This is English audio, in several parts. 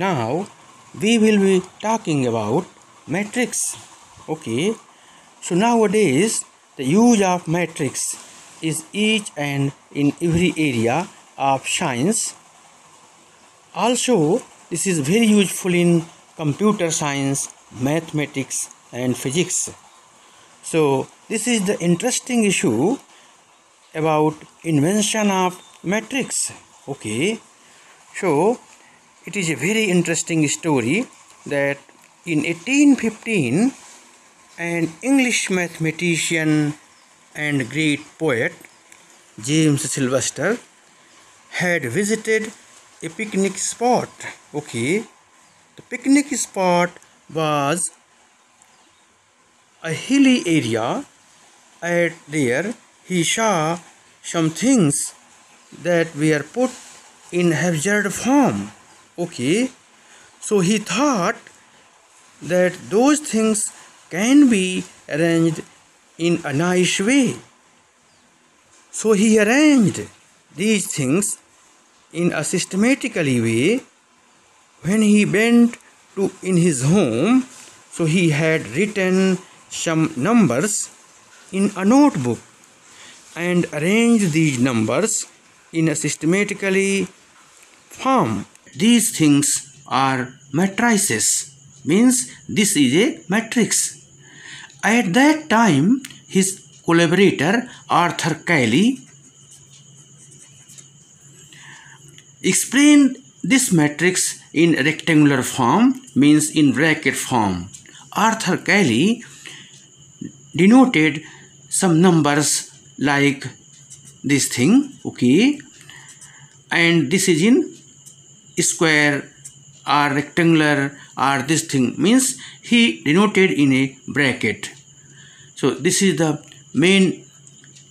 Now we will be talking about matrix. Okay, so nowadays the use of matrix is each and in every area of science. Also, this is very useful in computer science, mathematics and physics. So this is the interesting issue about invention of matrix. Okay, so it is a very interesting story that in 1815 an English mathematician and great poet James Sylvester had visited a picnic spot. Okay, the picnic spot was a hilly area, and there he saw some things that were put in absurd form. Okay, so he thought that those things can be arranged in a nice way. So he arranged these things in a systematically way. When he went to in his home, so he had written some numbers in a notebook and arranged these numbers in a systematically form. These things are matrices, means this is a matrix. At that time, his collaborator Arthur Cayley explained this matrix in rectangular form, means in bracket form. Arthur Cayley denoted some numbers like this thing, okay, and this is in square or rectangular or this thing, means he denoted in a bracket. So this is the main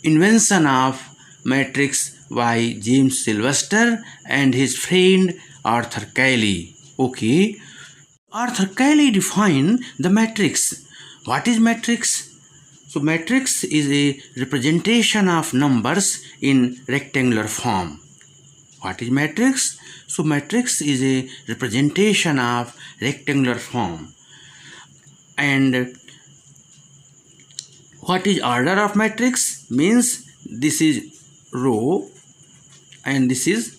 invention of matrix by James Sylvester and his friend Arthur Cayley. Okay, Arthur Cayley defined the matrix. What is matrix? So matrix is a representation of numbers in rectangular form. What is matrix? So matrix is a representation of rectangular form. And what is order of matrix? Means this is row and this is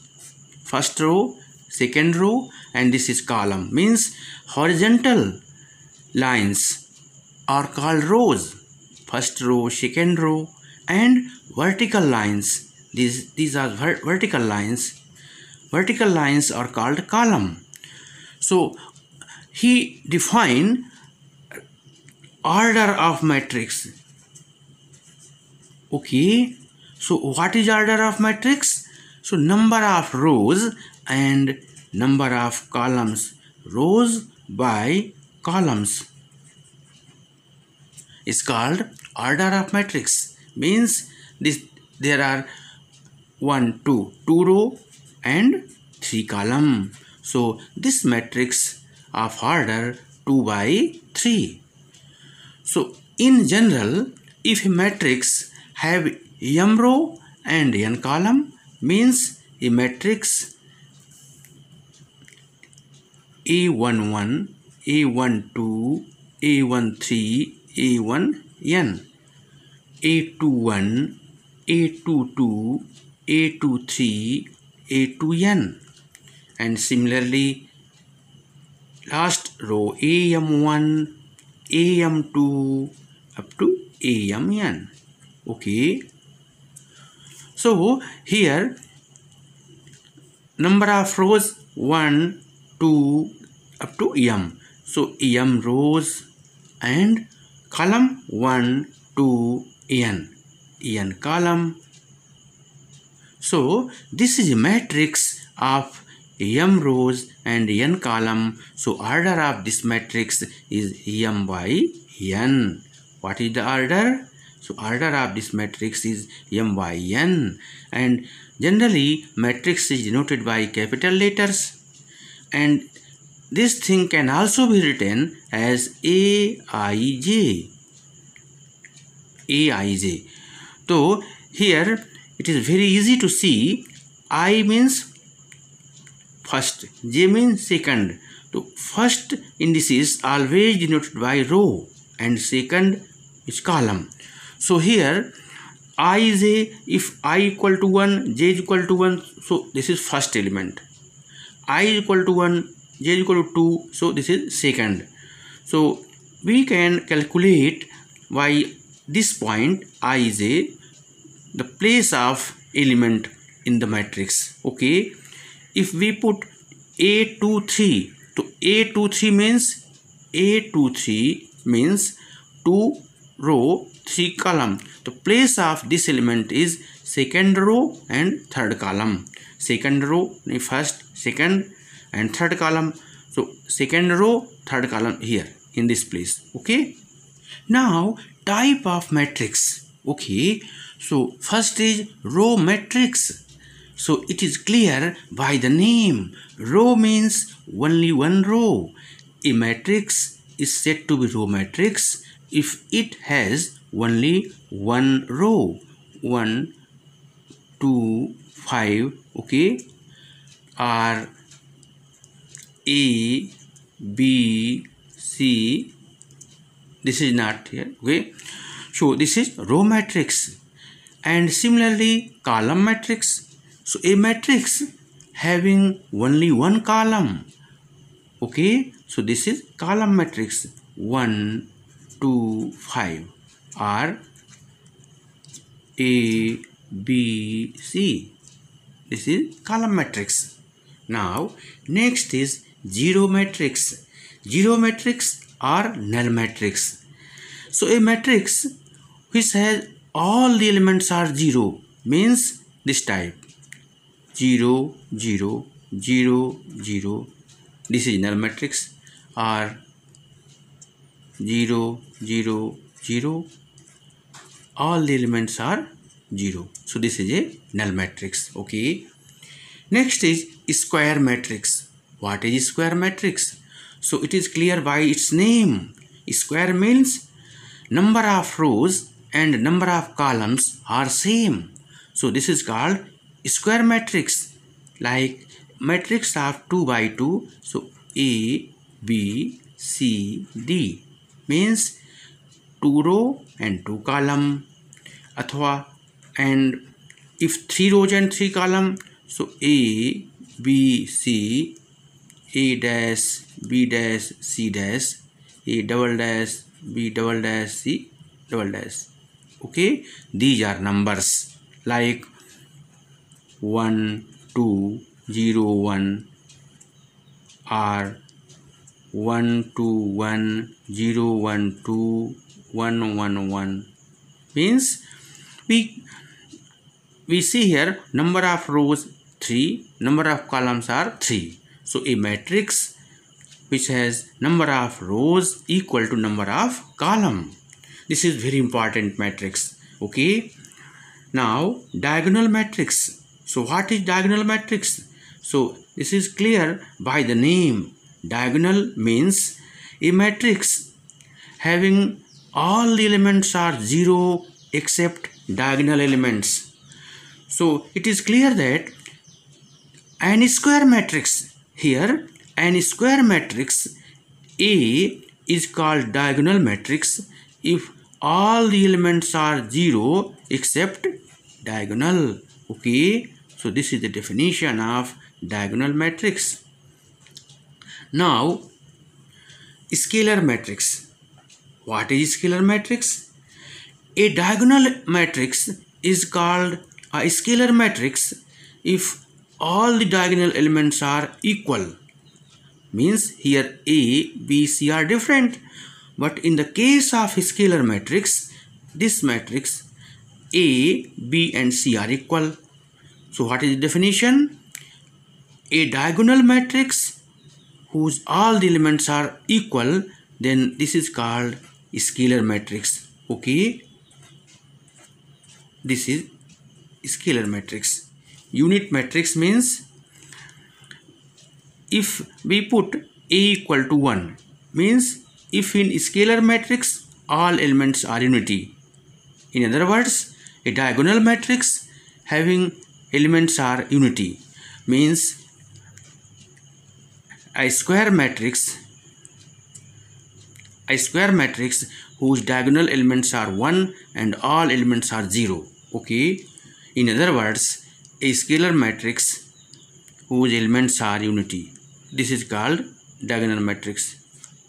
first row, second row, and this is column. Means horizontal lines are called rows. First row, second row, and vertical lines. These are vertical lines. Vertical lines are called column. So he defined order of matrix. Okay, so what is order of matrix? So number of rows and number of columns. Rows by columns is called order of matrix. Means this there are 2 row and 3 column. So this matrix of order 2 by 3. So in general, if a matrix have m row and n column, means a matrix A11, A12, A13, A1n, A21, A22, A23, A2n, and similarly last row AM1, AM2 up to AMN. Okay, so here number of rows 1, 2 up to m. So m rows and column 1, 2, n column. So this is a matrix of m rows and n column. So order of this matrix is m by n. What is the order? So order of this matrix is m by n, and generally matrix is denoted by capital letters, and this thing can also be written as Aij. Aij. So here it is very easy to see. I means first, J means second. So first indices always denoted by row and second is column. So here I is a, if I equal to 1, J is equal to 1, so this is first element. I is equal to 1, J is equal to 2, so this is second. So we can calculate by this point I is a, the place of element in the matrix. Okay, if we put A23, so A23 means 2 row 3 column. The place of this element is second row and third column. Second row, first, second and third column. So second row, third column here in this place. Okay, now type of matrix. Okay, so first is row matrix. So it is clear by the name. Row means only one row. A matrix is said to be row matrix if it has only one row. 1, 2, 5. Okay, or A, B, C. This is not here. Okay, so this is row matrix. And similarly column matrix. So a matrix having only one column. Okay, so this is column matrix. 1, 2, 5 or A, B, C. This is column matrix. Now next is zero matrix. Zero matrix or null matrix. So a matrix which has all the elements are 0 means this type. 0, 0, 0, 0. This is null matrix. Or 0, 0, 0. All the elements are 0. So this is a null matrix. Okay. Next is square matrix. What is square matrix? So it is clear by its name. Square means number of rows and number of columns are same. So this is called square matrix, like matrix of 2 by 2. So A, B, C, D means 2 row and 2 column. Athwa, and if 3 rows and 3 column, so A, B, C, A dash, B dash, C dash, A double dash, B double dash, C double dash. Okay, these are numbers like 1, 2, 0, 1 or 1, 2, 1, 0, 1, 2, 1, 1, 1 means we see here number of rows 3, number of columns are 3. So a matrix which has number of rows equal to number of column. This is very important matrix. Okay. Now diagonal matrix. So what is diagonal matrix? So this is clear by the name. Diagonal means a matrix having all the elements are 0 except diagonal elements. So it is clear that an square matrix, here an square matrix A is called diagonal matrix if all the elements are 0 except diagonal. Okay, so this is the definition of diagonal matrix. Now scalar matrix. What is scalar matrix? A diagonal matrix is called a scalar matrix if all the diagonal elements are equal. Means here A, B, C are different. But in the case of scalar matrix, this matrix A, B and C are equal. So what is the definition? A diagonal matrix whose all the elements are equal, then this is called scalar matrix. Okay, this is scalar matrix. Unit matrix means if we put A equal to 1 means if in scalar matrix all elements are unity. In other words, a diagonal matrix having elements are unity means a square matrix whose diagonal elements are 1 and all elements are 0. Okay, in other words, a scalar matrix whose elements are unity. This is called diagonal matrix.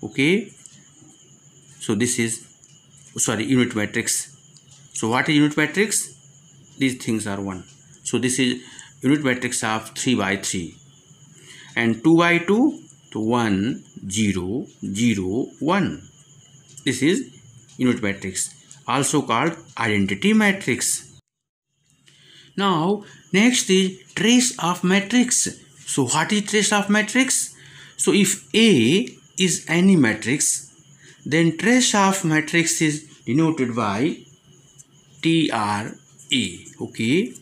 Okay, so this is unit matrix. So what is unit matrix? These things are 1. So this is unit matrix of 3 by 3 and 2 by 2 to 1 0 0 1. This is unit matrix, also called identity matrix. Now next is trace of matrix. So what is trace of matrix? So if A is any matrix, then trace of matrix is denoted by TRA. Okay,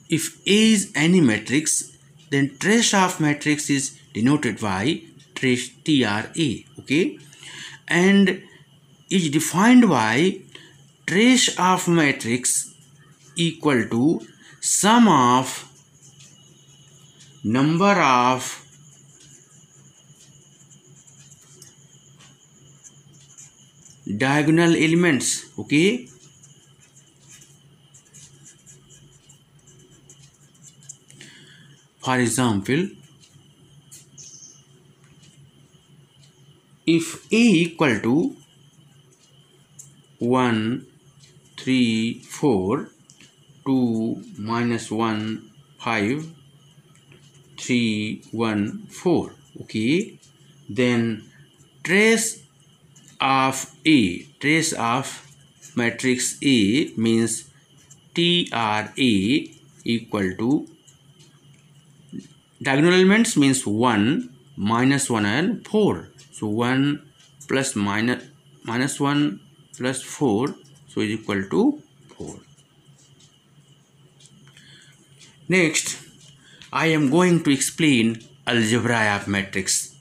if A is any matrix, then trace of matrix is denoted by TRA. Okay, and is defined by trace of matrix equal to sum of number of diagonal elements. Okay, for example, if A equal to 1 3 4 2 minus 1 5 3 1 4, okay, then trace of matrix A means TRA equal to diagonal elements means 1 minus 1 and 4. So 1 plus minus 1 plus 4, so is equal to 4. Next, I am going to explain algebra of matrix.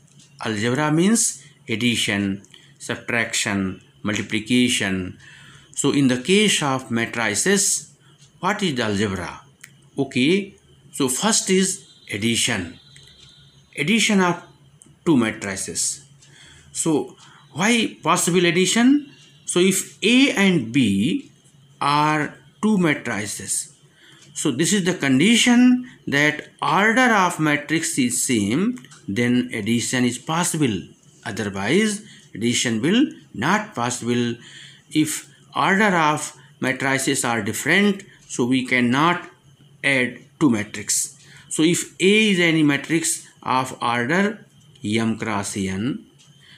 Algebra means addition, subtraction, multiplication. So in the case of matrices, what is the algebra? Okay, so first is addition of two matrices. So why possible addition? So if A and B are two matrices, so this is the condition that order of matrix is same, then addition is possible. Otherwise addition will not possible. If order of matrices are different, so we cannot add two matrices. So if A is any matrix of order m cross n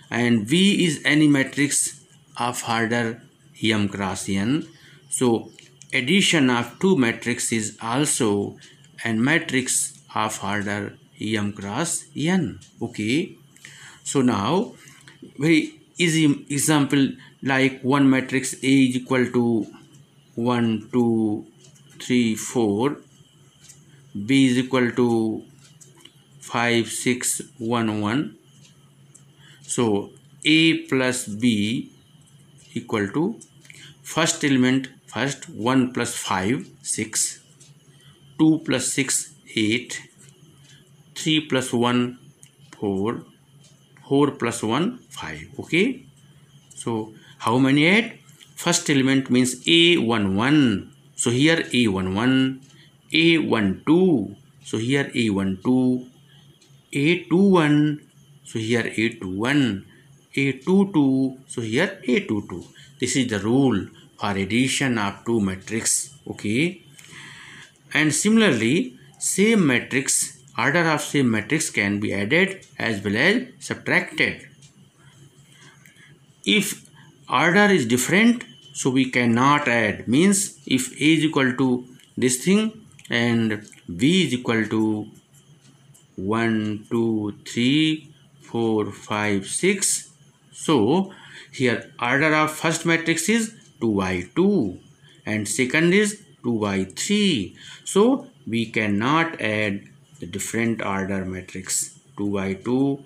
and V is any matrix of order m cross n, so addition of two matrices is also a matrix of order m cross n. Okay, so now very easy example, like one matrix A is equal to 1 2 3 4, B is equal to 5 6 1 1. So A plus B equal to first element, first 1 plus 5 6, 2 plus 6 8, 3 plus 1 4, 4 plus 1 5. Okay, so how many add? First element means A11, so here A11, A12, so here A12, A21, so here A21, A22, so here A22. This is the rule for addition of two matrices. Okay, and similarly same matrix, order of same matrix can be added as well as subtracted. If order is different, so we cannot add, means if A is equal to this thing and B is equal to 1 2 3 4 5 6, so here order of first matrix is 2 by 2 and second is 2 by 3, so we cannot add the different order matrix 2 by 2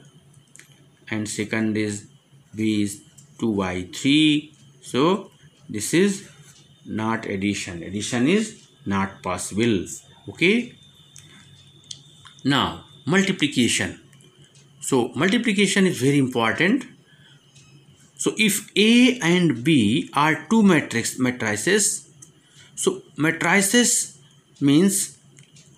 and second is B is 2 by 3, so this is not addition. Addition is not possible. Okay, now multiplication. So multiplication is very important. So if A and B are two matrices, so matrices means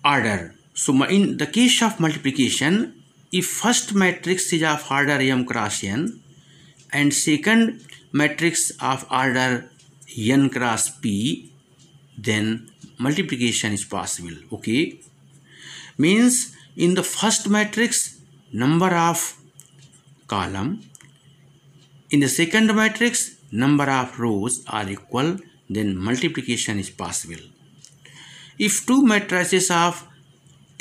order. So in the case of multiplication, if first matrix is of order m cross n and second matrix of order n cross p, then multiplication is possible. Okay, means in the first matrix number of column, in the second matrix number of rows are equal, then multiplication is possible. If two matrices of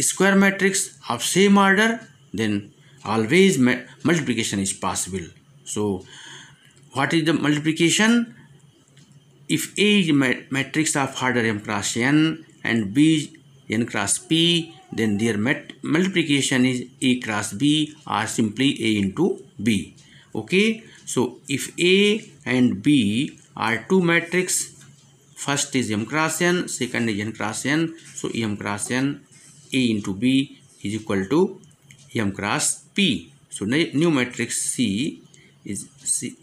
square matrix of same order, then always multiplication is possible. So what is the multiplication? If A is matrix of order m cross n and B is n cross p, then their multiplication is A cross B or simply A into B. Okay, so if A and B are two matrix, first is m cross n, second is n cross n, so m cross n A into B is equal to m cross p. So new matrix C is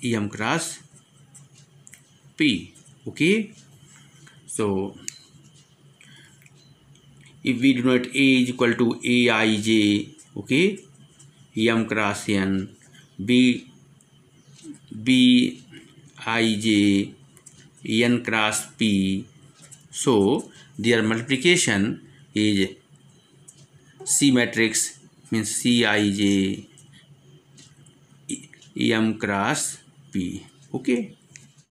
m cross p. Okay, so if we denote A is equal to Aij, okay, m cross n, Bij n cross p, so their multiplication is C matrix means Cij m cross p. Okay,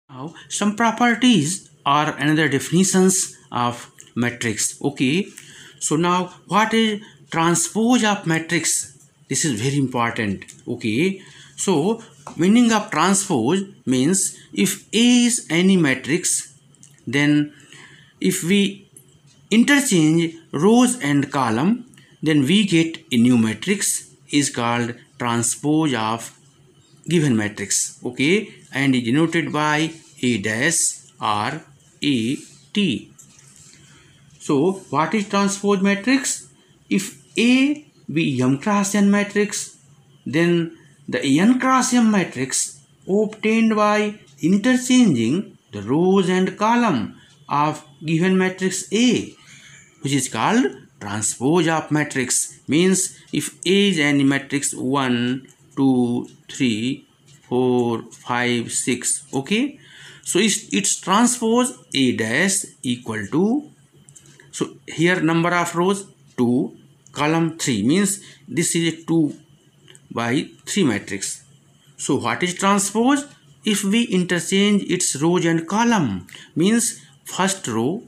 now some properties or another definitions of matrix. Okay, so now what is transpose of matrix? This is very important. Okay, so meaning of transpose means if A is any matrix, then if we interchange rows and column, then we get a new matrix is called transpose of given matrix. Okay, and is denoted by A dash or A t. So what is transpose matrix? If A be m cross n matrix, then the n cross m matrix obtained by interchanging the rows and column of given matrix A, which is called transpose of matrix. Means if A is any matrix 1, 2, 3, 4, 5, 6. Okay, so its transpose A dash equal to, so here number of rows 2, column 3, means this is a 2 by 3 matrix. So what is transpose? If we interchange its rows and column, means first row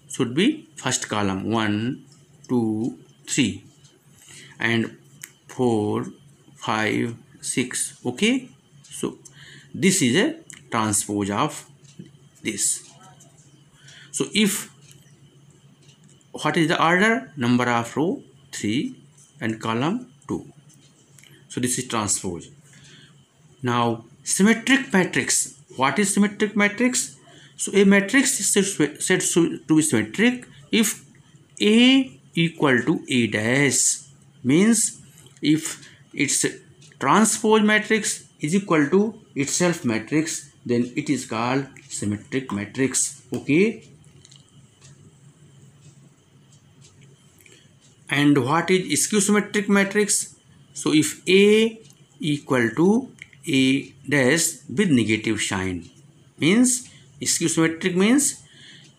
should be first column 1, 2, 3 and 4, 5, 6. Okay, so this is a transpose of this. So if what is the order? Number of row 3 and column 2. So this is transpose. Now symmetric matrix. What is symmetric matrix? So a matrix is said to be symmetric if A equal to A dash, means if its transpose matrix is equal to itself matrix, then it is called symmetric matrix. Okay, and what is skew symmetric matrix? So if A equal to A dash with negative sign, means skew symmetric means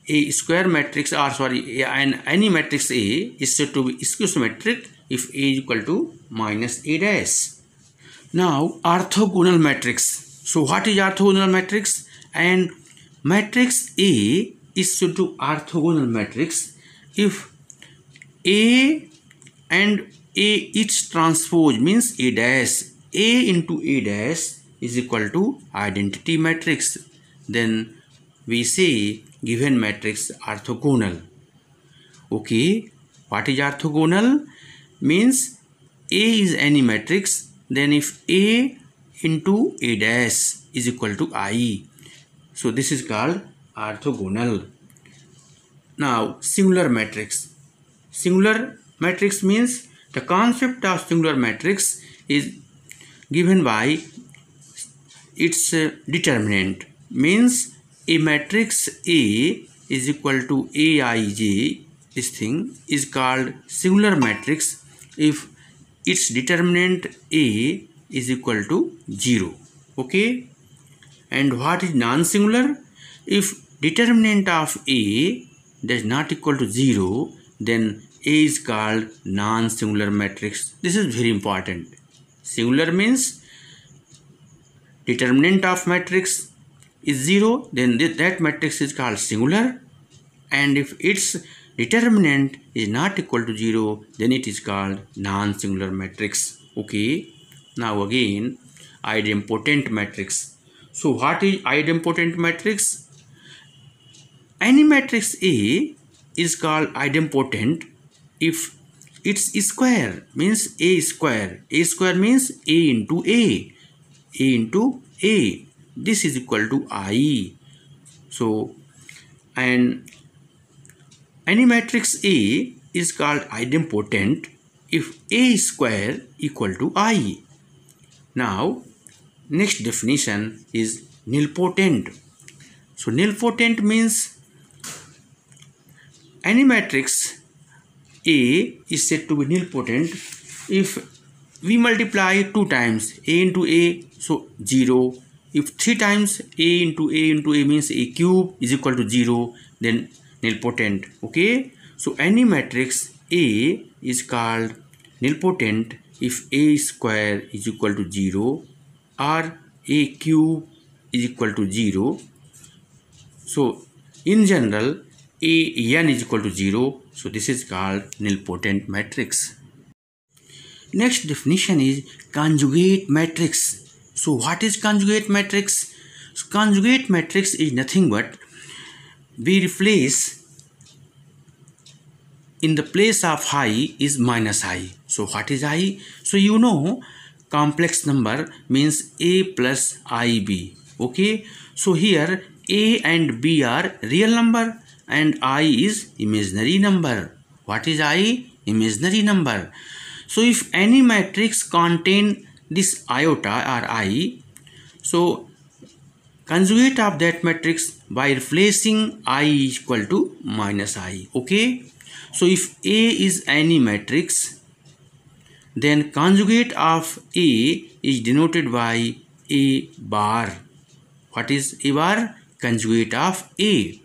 a square matrix, or sorry, any matrix A is said to be skew symmetric if A is equal to minus A dash. Now orthogonal matrix. So what is orthogonal matrix? And matrix A is said to orthogonal matrix if A and A its transpose means A dash, A into A dash is equal to identity matrix, then we say given matrix orthogonal. Okay, what is orthogonal? Means A is any matrix, then if A into A dash is equal to I, so this is called orthogonal. Now singular matrix. Singular matrix means the concept of singular matrix is given by its determinant. Means a matrix A is equal to Aij, this thing is called singular matrix if its determinant A is equal to 0. Okay. And what is non-singular? If determinant of A does not equal to 0, then A is called non-singular matrix. This is very important. Singular means determinant of matrix is 0, then that matrix is called singular. And if its determinant is not equal to 0, then it is called non-singular matrix. Okay. Now again, idempotent matrix. So what is idempotent matrix? Any matrix A is called idempotent if its square means A square. A square means A into A. A into A. This is equal to I. So, and any matrix A is called idempotent if A square equal to I. Now, next definition is nilpotent. So nilpotent means any matrix A is said to be nilpotent if we multiply 2 times A into A, so 0. If 3 times A into A means A cube is equal to 0, then nilpotent. Okay. So any matrix A is called nilpotent if A square is equal to 0 or A cube is equal to 0. So in general, n is equal to 0. So this is called nilpotent matrix. Next definition is conjugate matrix. So what is conjugate matrix? So conjugate matrix is nothing but we replace in the place of I is minus I. So what is I? So you know complex number means A plus IB. Okay. So here A and B are real number and I is imaginary number. What is I? Imaginary number. So if any matrix contain this iota or I, so conjugate of that matrix by replacing I is equal to minus I. Okay. So if A is any matrix, then conjugate of A is denoted by A bar. What is A bar? Conjugate of A.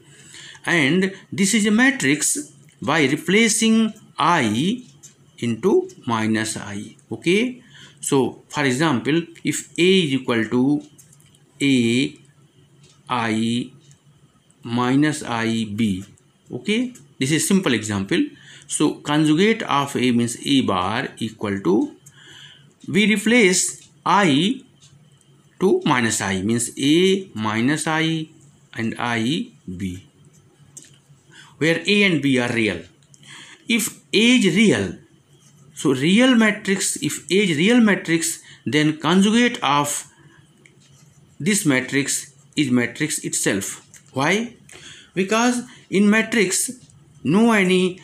And this is a matrix by replacing I into minus I. Okay. So for example, if A is equal to A I minus IB. Okay. This is simple example. So conjugate of A means A bar equal to, we replace I to minus I means A minus I and IB, where A and B are real. If A is real, so real matrix, if A is real matrix, then conjugate of this matrix is matrix itself. Why? Because in matrix, no any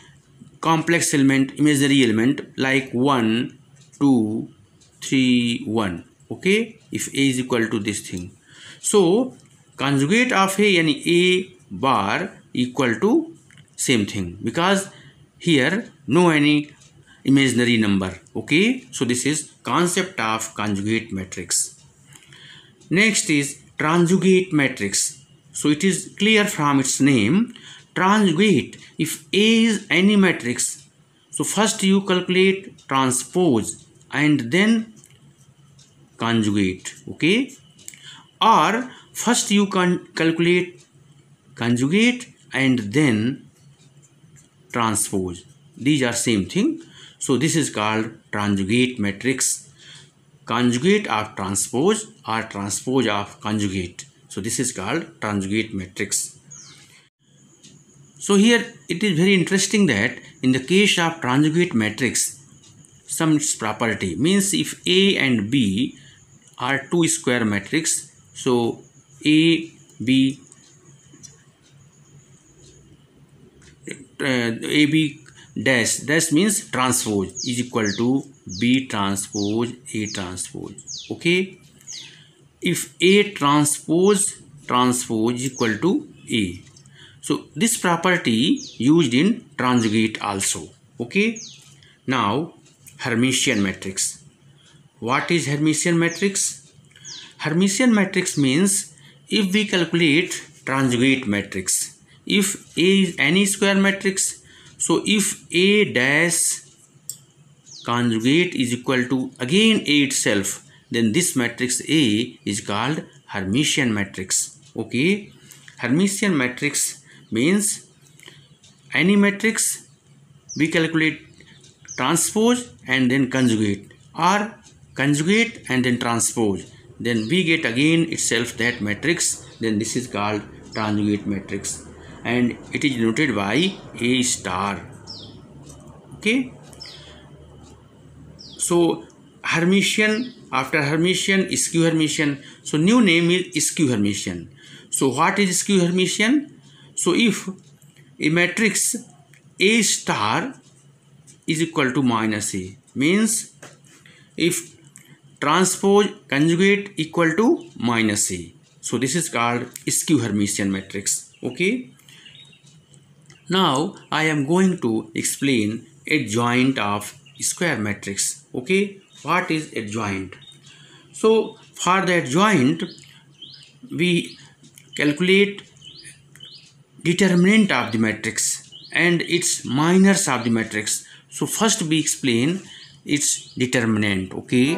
complex element, imaginary element like 1, 2, 3, 1. Okay. If A is equal to this thing. So conjugate of A and A bar equal to same thing, because here no any imaginary number. Okay. So this is concept of conjugate matrix. Next is transjugate matrix. So it is clear from its name. Transjugate, if A is any matrix, so first you calculate transpose and then conjugate. Okay. Or first you can calculate conjugate and then transpose. These are same thing. So this is called transjugate matrix. Conjugate of transpose or transpose of conjugate. So this is called transjugate matrix. So here it is very interesting that in the case of transjugate matrix, some its property means if A and B are two square matrix, so AB dash means transpose is equal to B transpose A transpose. Okay, if A transpose is equal to A, so this property used in conjugate also. Okay, now Hermitian matrix. What is Hermitian matrix? Hermitian matrix means if we calculate conjugate matrix, if A is any square matrix, so if A dash conjugate is equal to again A itself, then this matrix A is called Hermitian matrix. Okay, Hermitian matrix means any matrix we calculate transpose and then conjugate, or conjugate and then transpose, then we get again itself that matrix, then this is called conjugate matrix and it is denoted by A star. Okay, so Hermitian, after Hermitian, skew Hermitian, so new name is skew Hermitian. So what is skew Hermitian? So if a matrix A star is equal to minus A, means if transpose conjugate equal to minus A, so this is called skew Hermitian matrix. Okay, now I am going to explain adjoint of square matrix. Okay, what is adjoint? So for the adjoint we calculate determinant of the matrix and its minors of the matrix. So first we explain its determinant. Okay,